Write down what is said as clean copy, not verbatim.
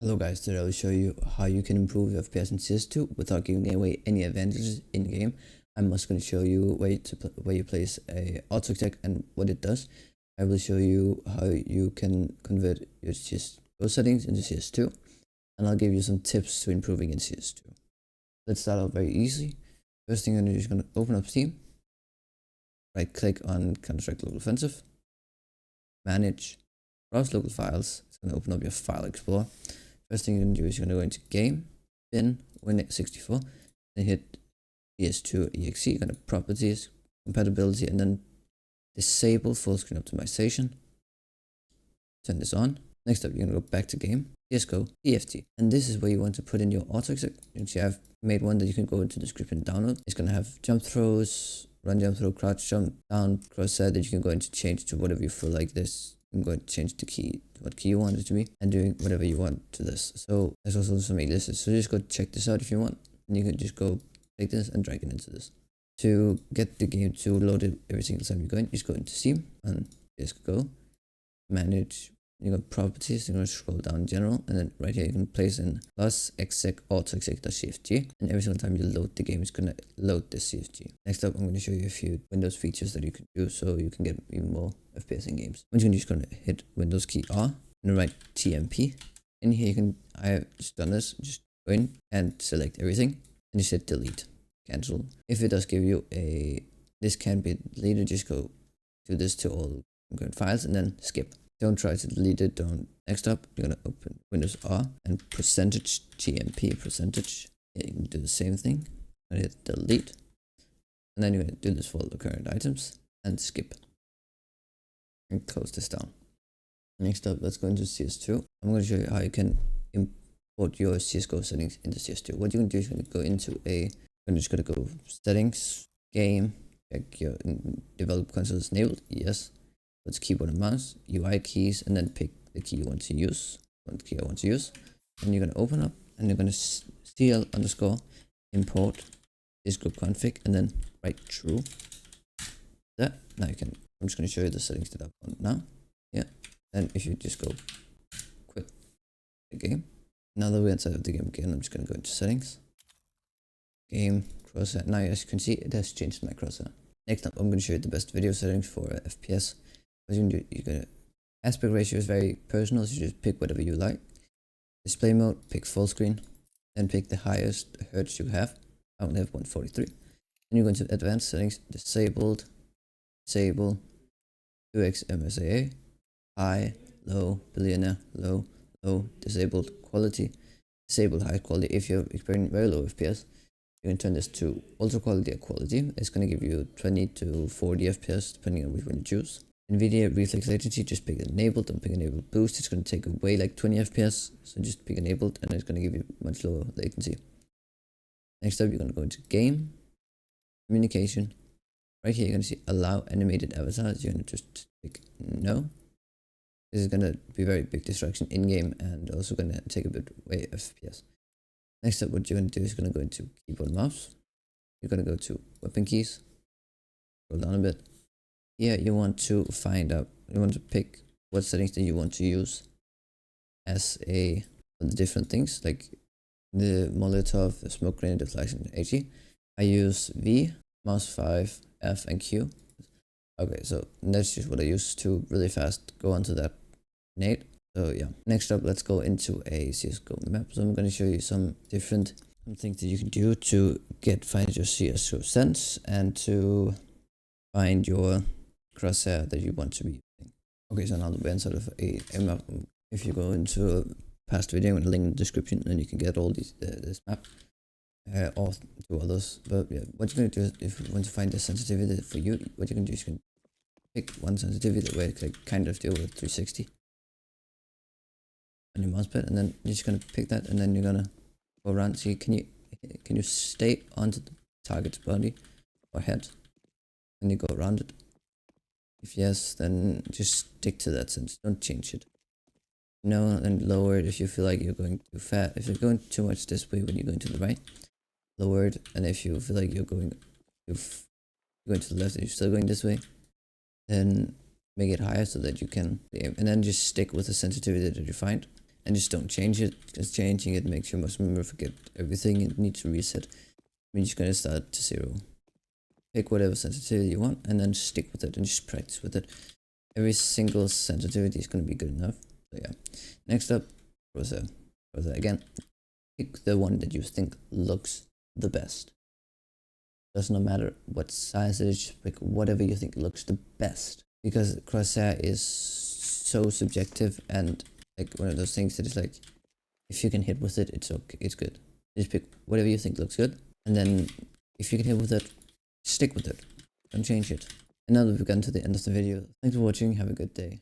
Hello guys, today I will show you how you can improve your FPS in CS2 without giving away any advantages in game. I'm also going to show you where you place a auto attack and what it does. I will show you how you can convert your CS2 settings into CS2, and I'll give you some tips to improving in CS2. Let's start out very easy. First thing you're going to do is going to open up Steam, right click on Counter-Strike Global Offensive, manage, browse local files. It's going to open up your file explorer. First thing you're going to do is you're going to go into game, bin, 𝑽𝑰𝑵-64, then hit CS2 exe, go to properties, compatibility, and then disable full screen optimization. Turn this on. Next up, you're going to go back to game, CSGO, TFT, and this is where you want to put in your auto exec. You can see I've made one that you can go into the script and download. It's going to have jump throws, run jump throw, crouch jump down, crosshair that you can go into change to whatever you feel like this. I'm going to change the key to what key you want it to be and doing whatever you want to this. So there's also some aliases. So just go check this out if you want. And you can just go take this and drag it into this. To get the game to load it every single time you go in, just go into Steam and just go manage. You go properties, you're going to scroll down general, and then right here you can place in +exec auto-exec.cfg, and every single time you load the game, it's going to load the CFG. Next up, I'm going to show you a few Windows features that you can do so you can get even more FPS in games. Once you're just going to hit Windows key R and write TMP. In here you can, I have just done this, just go in and select everything and just hit delete, cancel. If it does give you this can be deleted, just go do this to all current files and then skip. Don't try to delete it. Don't. Next up, you're going to open Windows R and %TMP percentage. Yeah, you can do the same thing. And hit delete. And then you're going to do this for all the current items and skip. And close this down. Next up, let's go into CS2. I'm going to show you how you can import your CSGO settings into CS2. What you're going to do is you're going to go into you're just going to go settings, game, check your develop console is enabled. Yes. Let's keyboard and mouse, UI keys, and then pick the key you want to use. One key I want to use. And you're going to open up and you're going to cl_import CSGO config and then write true. That now you can. I'm just going to show you the settings that I've done now. Yeah. And if you just go quit the game. Now that we're inside of the game again, I'm just going to go into settings, game, crosshair. Now as you can see, it has changed my crosshair. Next up, I'm going to show you the best video settings for FPS. What you can do, you're gonna aspect ratio is very personal, so you just pick whatever you like. Display mode, pick full screen, then pick the highest hertz you have. I only have 143. Then you go into advanced settings, disabled, disable, 2x MSAA, high, low, billionaire, low, low, disabled, quality, disabled high quality. If you're experiencing very low FPS, you can turn this to ultra quality or quality. It's going to give you 20 to 40 FPS depending on which one you choose. NVIDIA reflex latency, just pick enabled, don't pick enabled boost. It's going to take away like 20 FPS, so just pick enabled and it's going to give you much lower latency. Next up, you're going to go into game, communication. Right here, you're going to see allow animated avatars. You're going to just pick no. This is going to be very big distraction in game and also going to take a bit away FPS. Next up, what you're going to do is going to go into keyboard and mouse. You're going to go to weapon keys, scroll down a bit. Here you want to pick what settings that you want to use as the different things, like the Molotov, the smoke grenade, the flash, and the HE. I use V, mouse 5, F, and Q. Okay, so that's just what I use to really fast go onto that grenade. So yeah, next up, let's go into a CSGO map. So I'm going to show you some different things that you can do to find your CSGO sense and to find your crosshair that you want to be using. Okay, so now we're inside of a map. If you go into a past video, I'm going to link in the description, and you can get all these this map or to others. But yeah, what you're going to do is if you want to find the sensitivity for you, what you can do is you can pick one sensitivity where it can kind of deal with 360 on your mousepad, and then you're just going to pick that, and then you're going to go around. See, can you stay onto the target's body or head, and you go around it? If yes, then just stick to that sense. Don't change it. No, and lower it if you feel like you're going too fast. If you're going too much this way when you're going to the right, lower it. And if you feel like you're going to the left and you're still going this way, then make it higher so that you can aim. And then just stick with the sensitivity that you find. and just don't change it, because changing it makes your muscle memory forget everything. It needs to reset. We're just gonna start to 0. Pick whatever sensitivity you want and then stick with it and just practice with it. Every single sensitivity is gonna be good enough. So yeah. Next up, browser again. Pick the one that you think looks the best. Does not matter what size it is, pick whatever you think looks the best. Because crosshair is so subjective, and like one of those things that is like, if you can hit with it, it's okay, it's good. Just pick whatever you think looks good, and then if you can hit with it, stick with it. Don't change it. And now that we've gotten to the end of the video, thanks for watching, have a good day.